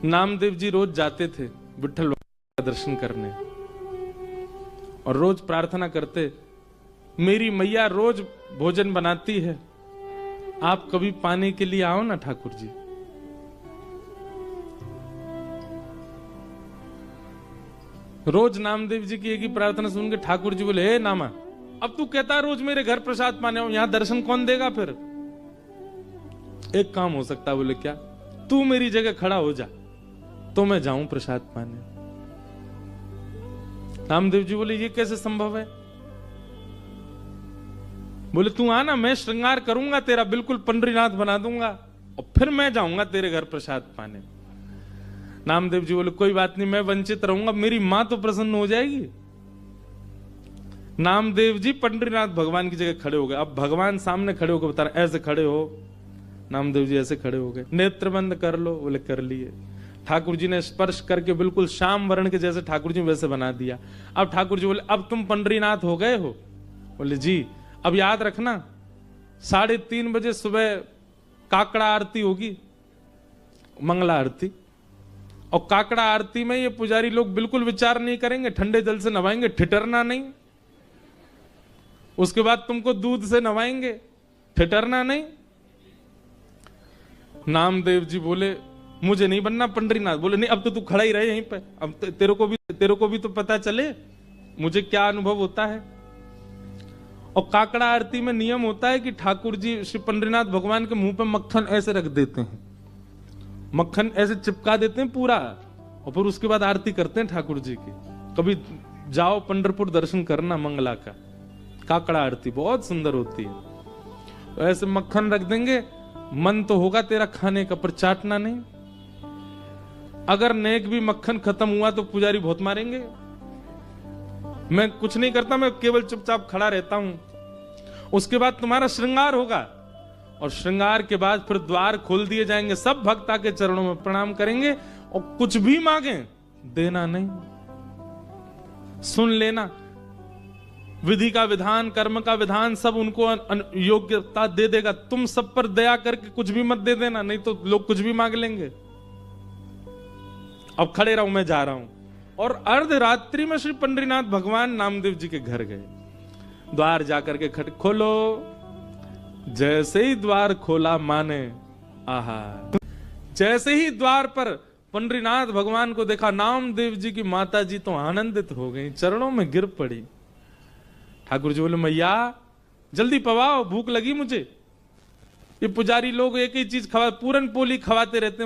नामदेव जी रोज जाते थे विठल का दर्शन करने और रोज प्रार्थना करते, मेरी मैया रोज भोजन बनाती है, आप कभी पाने के लिए आओ ना ठाकुर जी। रोज नामदेव जी की एक ही प्रार्थना सुन के ठाकुर जी बोले, हे नामा, अब तू कहता है रोज मेरे घर प्रसाद पाने आओ, यहां दर्शन कौन देगा? फिर एक काम हो सकता है। बोले क्या? तू मेरी जगह खड़ा हो जा तो मैं जाऊं प्रसाद पाने। नामदेव जी बोले, ये कैसे संभव है? बोले तू आना, मैं श्रृंगार करूंगा तेरा, बिल्कुल पंडरीनाथ बना दूंगा और फिर मैं जाऊंगा तेरे घर प्रसाद पाने। नामदेव जी बोले, कोई बात नहीं, मैं वंचित रहूंगा, मेरी मां तो प्रसन्न हो जाएगी। नामदेव जी पंडरीनाथ भगवान की जगह खड़े हो गए। अब भगवान सामने खड़े होकर बता रहे, ऐसे खड़े हो। नामदेव जी ऐसे खड़े हो गए। नेत्र बंद कर लो। बोले कर लिए। ठाकुर जी ने स्पर्श करके बिल्कुल श्याम वर्ण के जैसे ठाकुर जी वैसे बना दिया। अब ठाकुर जी बोले, अब तुम पंडरीनाथ हो गए हो? बोले जी। अब याद रखना 3:30 बजे सुबह काकड़ा आरती होगी, मंगला आरती। और काकड़ा आरती में ये पुजारी लोग बिल्कुल विचार नहीं करेंगे, ठंडे जल से नवाएंगे, ठिठरना नहीं। उसके बाद तुमको दूध से नवाएंगे, ठिठरना नहीं। नामदेव जी बोले, मुझे नहीं बनना पंडरीनाथ। बोले नहीं, अब तो तू खड़ा ही रहे यहीं पे, अब तेरे को भी तो पता चले मुझे क्या अनुभव होता है। और काकड़ा आरती में नियम होता है कि ठाकुर जी श्री पंडरीनाथ भगवान के मुंह पे मक्खन ऐसे रख देते हैं, मक्खन ऐसे चिपका देते हैं पूरा, और फिर उसके बाद आरती करते हैं ठाकुर जी की। कभी जाओ पंढरपुर दर्शन करना मंगला का, काकड़ा आरती बहुत सुंदर होती है। तो ऐसे मक्खन रख देंगे, मन तो होगा तेरा खाने का पर चाटना नहीं। अगर नेक भी मक्खन खत्म हुआ तो पुजारी बहुत मारेंगे। मैं कुछ नहीं करता, मैं केवल चुपचाप खड़ा रहता हूं। उसके बाद तुम्हारा श्रृंगार होगा और श्रृंगार के बाद फिर द्वार खोल दिए जाएंगे, सब भक्त आके चरणों में प्रणाम करेंगे और कुछ भी मांगे देना नहीं, सुन लेना। विधि का विधान, कर्म का विधान सब उनको योग्यता दे देगा। तुम सब पर दया करके कुछ भी मत दे देना, नहीं तो लोग कुछ भी मांग लेंगे। अब खड़े रहो, मैं जा रहा हूं। और अर्धरात्रि में श्री पंडरीनाथ भगवान नामदेव जी के घर गए। द्वार जाकर के खट खोलो। जैसे ही द्वार खोला माने, आहा, जैसे ही द्वार पर पंडरीनाथ भगवान को देखा, नामदेव जी की माता जी तो आनंदित हो गई, चरणों में गिर पड़ी। ठाकुर जी बोले, मैया जल्दी पवाओ, भूख लगी मुझे। ये पुजारी लोग एक ही चीज खवा, पूरन पोली खवाते रहते हैं।